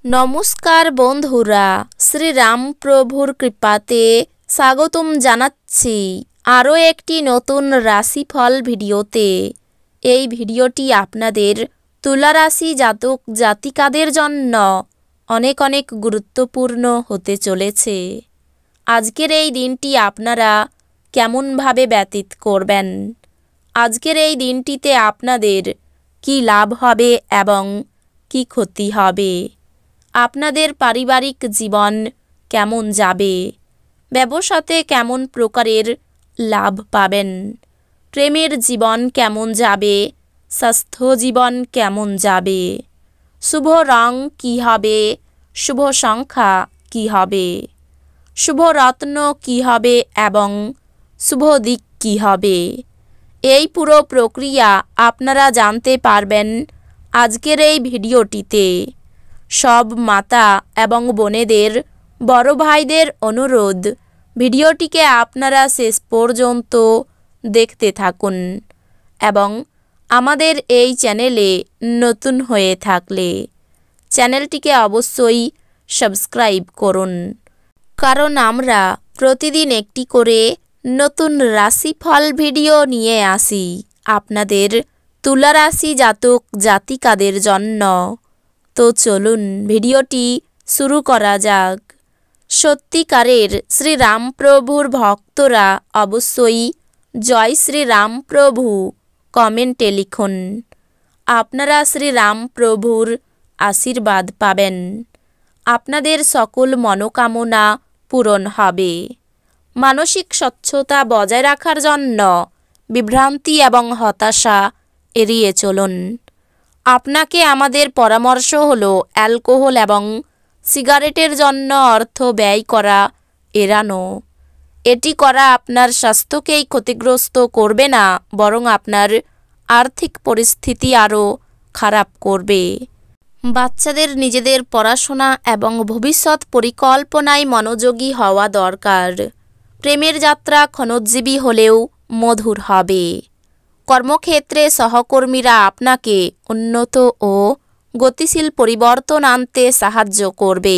নমস্কার বন্ধুরা, শ্রীরাম প্রভুর কৃপাতে স্বাগতম জানাচ্ছি আরও একটি নতুন রাশিফল ভিডিওতে। এই ভিডিওটি আপনাদের তুলা রাশি জাতক জাতিকাদের জন্য অনেক অনেক গুরুত্বপূর্ণ হতে চলেছে। আজকের এই দিনটি আপনারা কেমনভাবে ব্যতীত করবেন, আজকের এই দিনটিতে আপনাদের কি লাভ হবে এবং কি ক্ষতি হবে, আপনাদের পারিবারিক জীবন কেমন যাবে, ব্যবসাতে কেমন প্রকারের লাভ পাবেন, প্রেমের জীবন কেমন যাবে, স্বাস্থ্য জীবন কেমন যাবে, শুভ রং কী হবে, শুভ সংখ্যা কী হবে, শুভ রত্ন কী হবে এবং শুভ দিক কী হবে, এই পুরো প্রক্রিয়া আপনারা জানতে পারবেন আজকের এই ভিডিওটিতে। সব মাতা এবং বোনেদের, বড় ভাইদের অনুরোধ, ভিডিওটিকে আপনারা শেষ পর্যন্ত দেখতে থাকুন এবং আমাদের এই চ্যানেলে নতুন হয়ে থাকলে চ্যানেলটিকে অবশ্যই সাবস্ক্রাইব করুন, কারণ আমরা প্রতিদিন একটি করে নতুন রাশিফল ভিডিও নিয়ে আসি আপনাদের তুলা রাশি জাতক জাতিকাদের জন্য। তো চলুন ভিডিওটি শুরু করা যাক। সত্যিকারের শ্রীরামপ্রভুর ভক্তরা অবশ্যই জয় শ্রীরামপ্রভু কমেন্টে লিখুন। আপনারা শ্রীরামপ্রভুর আশীর্বাদ পাবেন, আপনাদের সকল মনোকামনা পূরণ হবে। মানসিক স্বচ্ছতা বজায় রাখার জন্য বিভ্রান্তি এবং হতাশা এড়িয়ে চলুন। আপনাকে আমাদের পরামর্শ হলো অ্যালকোহল এবং সিগারেটের জন্য অর্থ ব্যয় করা এড়ানো। এটি করা আপনার স্বাস্থ্যকেই ক্ষতিগ্রস্ত করবে না, বরং আপনার আর্থিক পরিস্থিতি আরও খারাপ করবে। বাচ্চাদের নিজেদের পড়াশোনা এবং ভবিষ্যৎ পরিকল্পনায় মনোযোগী হওয়া দরকার। প্রেমের যাত্রা ক্ষণোজ্জীবী হলেও মধুর হবে। কর্মক্ষেত্রে সহকর্মীরা আপনাকে উন্নত ও গতিশীল পরিবর্তন আনতে সাহায্য করবে।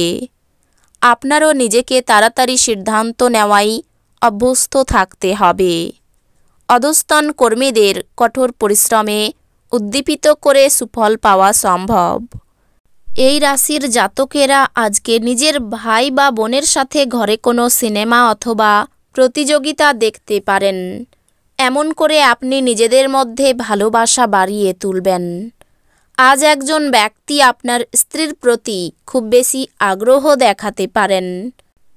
আপনারও নিজেকে তাড়াতাড়ি সিদ্ধান্ত নেওয়াই অভ্যস্ত থাকতে হবে। অধস্তন কর্মীদের কঠোর পরিশ্রমে উদ্দীপিত করে সুফল পাওয়া সম্ভব। এই রাশির জাতকেরা আজকে নিজের ভাই বা বোনের সাথে ঘরে কোনো সিনেমা অথবা প্রতিযোগিতা দেখতে পারেন। এমন করে আপনি নিজেদের মধ্যে ভালোবাসা বাড়িয়ে তুলবেন। আজ একজন ব্যক্তি আপনার স্ত্রীর প্রতি খুব বেশি আগ্রহ দেখাতে পারেন,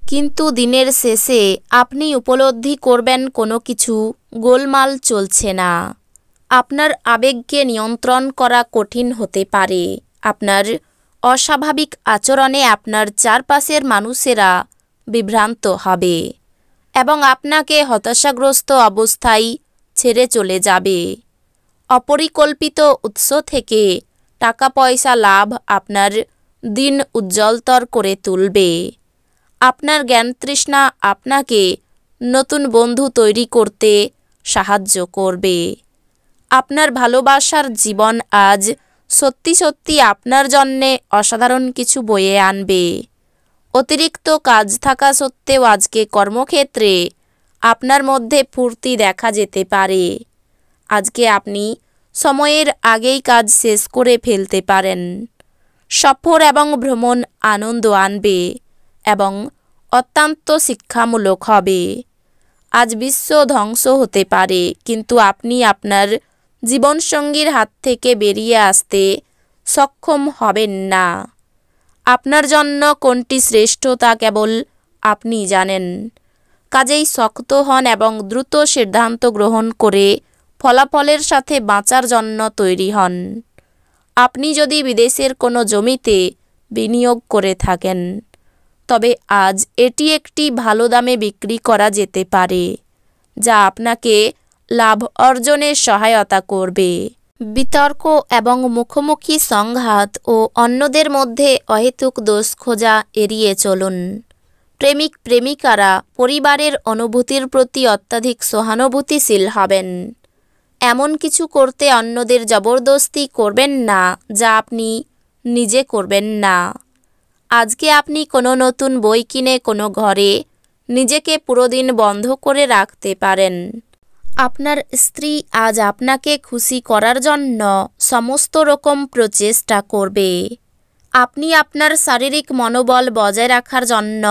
কিন্তু দিনের শেষে আপনি উপলব্ধি করবেন কোনো কিছু গোলমাল চলছে না। আপনার আবেগকে নিয়ন্ত্রণ করা কঠিন হতে পারে। আপনার অস্বাভাবিক আচরণে আপনার চারপাশের মানুষেরা বিভ্রান্ত হবে এবং আপনাকে হতাশাগ্রস্ত অবস্থায় ছেড়ে চলে যাবে। অপরিকল্পিত উৎস থেকে টাকা পয়সা লাভ আপনার দিন উজ্জ্বলতর করে তুলবে। আপনার জ্ঞানতৃষ্ণা আপনাকে নতুন বন্ধু তৈরি করতে সাহায্য করবে। আপনার ভালোবাসার জীবন আজ সত্যি সত্যি আপনার জন্যে অসাধারণ কিছু বয়ে আনবে। অতিরিক্ত কাজ থাকা সত্ত্বেও আজকে কর্মক্ষেত্রে আপনার মধ্যে ফুর্তি দেখা যেতে পারে। আজকে আপনি সময়ের আগেই কাজ শেষ করে ফেলতে পারেন। সফর এবং ভ্রমণ আনন্দ আনবে এবং অত্যন্ত শিক্ষামূলক হবে। আজ বিশ্ব ধ্বংস হতে পারে, কিন্তু আপনি আপনার জীবনসঙ্গীর হাত থেকে বেরিয়ে আসতে সক্ষম হবেন না। আপনার জন্য কোনটি শ্রেষ্ঠ তা কেবল আপনি জানেন। কাজেই শক্ত হন এবং দ্রুত সিদ্ধান্ত গ্রহণ করে ফলাফলের সাথে বাঁচার জন্য তৈরি হন। আপনি যদি বিদেশের কোনো জমিতে বিনিয়োগ করে থাকেন, তবে আজ এটি একটি ভালো দামে বিক্রি করা যেতে পারে, যা আপনাকে লাভ অর্জনে সহায়তা করবে। বিতর্ক এবং মুখোমুখি সংঘাত ও অন্যদের মধ্যে অহেতুক দোষ খোঁজা এড়িয়ে চলুন। প্রেমিক প্রেমিকারা পরিবারের অনুভূতির প্রতি অত্যাধিক সহানুভূতিশীল হবেন। এমন কিছু করতে অন্যদের জবরদস্তি করবেন না যা আপনি নিজে করবেন না। আজকে আপনি কোনো নতুন বই কিনে কোনো ঘরে নিজেকে পুরো দিন বন্ধ করে রাখতে পারেন। আপনার স্ত্রী আজ আপনাকে খুশি করার জন্য সমস্ত রকম প্রচেষ্টা করবে। আপনি আপনার শারীরিক মনোবল বজায় রাখার জন্য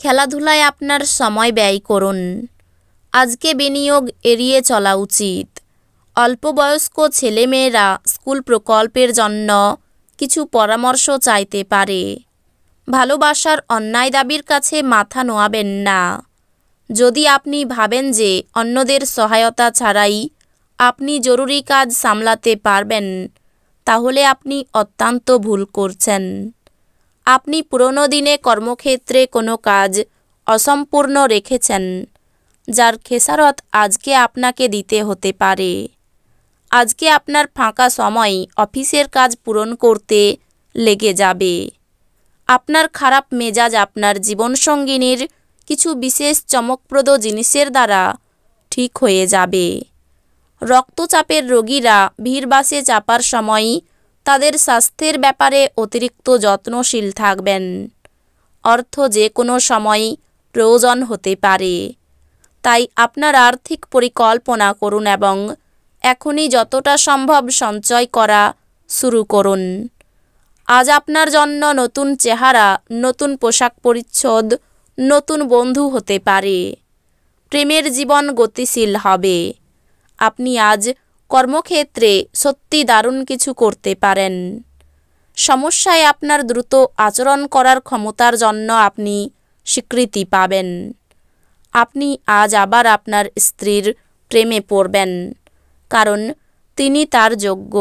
খেলাধুলায় আপনার সময় ব্যয় করুন। আজকে বিনিয়োগ এড়িয়ে চলা উচিত। অল্পবয়স্ক ছেলেমেয়েরা স্কুল প্রকল্পের জন্য কিছু পরামর্শ চাইতে পারে। ভালোবাসার অন্যায় দাবির কাছে মাথা নোয়াবেন না। যদি আপনি ভাবেন যে অন্যদের সহায়তা ছাড়াই আপনি জরুরি কাজ সামলাতে পারবেন, তাহলে আপনি অত্যন্ত ভুল করছেন। আপনি পুরনো দিনে কর্মক্ষেত্রে কোনো কাজ অসম্পূর্ণ রেখেছেন, যার খেসারত আজকে আপনাকে দিতে হতে পারে। আজকে আপনার ফাঁকা সময় অফিসের কাজ পূরণ করতে লেগে যাবে। আপনার খারাপ মেজাজ আপনার জীবনসঙ্গিনীর কিছু বিশেষ চমকপ্রদ জিনিসের দ্বারা ঠিক হয়ে যাবে। রক্তচাপের রোগীরা ভিড় বাসে চাপার সময় তাদের স্বাস্থ্যের ব্যাপারে অতিরিক্ত যত্নশীল থাকবেন। অর্থ যে কোনো সময় প্রয়োজন হতে পারে, তাই আপনার আর্থিক পরিকল্পনা করুন এবং এখনই যতটা সম্ভব সঞ্চয় করা শুরু করুন। আজ আপনার জন্য নতুন চেহারা, নতুন পোশাক পরিচ্ছদ, নতুন বন্ধু হতে পারে। প্রেমের জীবন গতিশীল হবে। আপনি আজ কর্মক্ষেত্রে সত্যি দারুণ কিছু করতে পারেন। সমস্যায় আপনার দ্রুত আচরণ করার ক্ষমতার জন্য আপনি স্বীকৃতি পাবেন। আপনি আজ আবার আপনার স্ত্রীর প্রেমে পড়বেন, কারণ তিনি তার যোগ্য।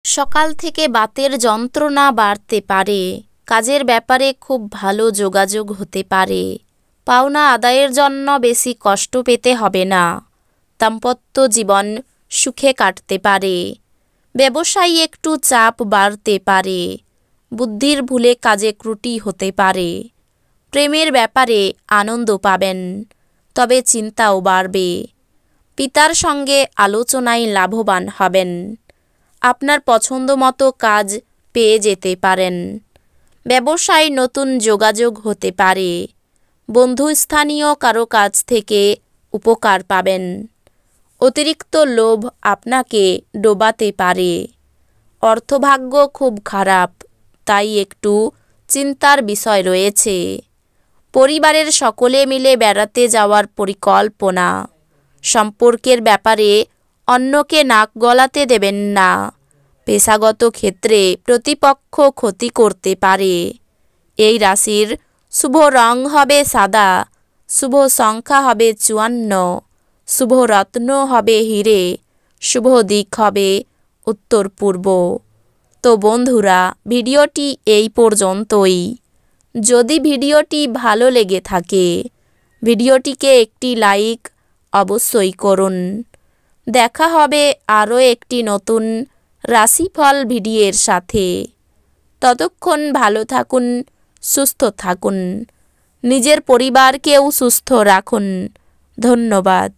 সকাল থেকে বাতের যন্ত্রণা বাড়তে পারে। কাজের ব্যাপারে খুব ভালো যোগাযোগ হতে পারে। পাওনা আদায়ের জন্য বেশি কষ্ট পেতে হবে না। দাম্পত্য জীবন সুখে কাটতে পারে। ব্যবসায় একটু চাপ বাড়তে পারে। বুদ্ধির ভুলে কাজে ত্রুটি হতে পারে। প্রেমের ব্যাপারে আনন্দ পাবেন, তবে চিন্তাও বাড়বে। পিতার সঙ্গে আলোচনায় লাভবান হবেন। আপনার পছন্দ মতো কাজ পেয়ে যেতে পারেন। ব্যবসায় নতুন যোগাযোগ হতে পারে। বন্ধুস্থানীয় কারো কাছ থেকে উপকার পাবেন। অতিরিক্ত লোভ আপনাকে ডোবাতে পারে। অর্থভাগ্য খুব খারাপ, তাই একটু চিন্তার বিষয় রয়েছে। পরিবারের সকলে মিলে বেড়াতে যাওয়ার পরিকল্পনা। সম্পর্কের ব্যাপারে অন্যকে নাক গলাতে দেবেন না। পেশাগত ক্ষেত্রে প্রতিপক্ষ ক্ষতি করতে পারে। এই রাশির শুভ রং হবে সাদা, শুভ সংখ্যা হবে 54, শুভ রত্ন হবে হিরে, শুভ দিক হবে উত্তর পূর্ব। তো বন্ধুরা, ভিডিওটি এই পর্যন্তই। যদি ভিডিওটি ভালো লেগে থাকে, ভিডিওটিকে একটি লাইক অবশ্যই করুন। দেখা হবে আরও একটি নতুন রাশিফল ভিডিওর সাথে। ততক্ষণ ভালো থাকুন, সুস্থ থাকুন, নিজের পরিবারকেও সুস্থ রাখুন। ধন্যবাদ।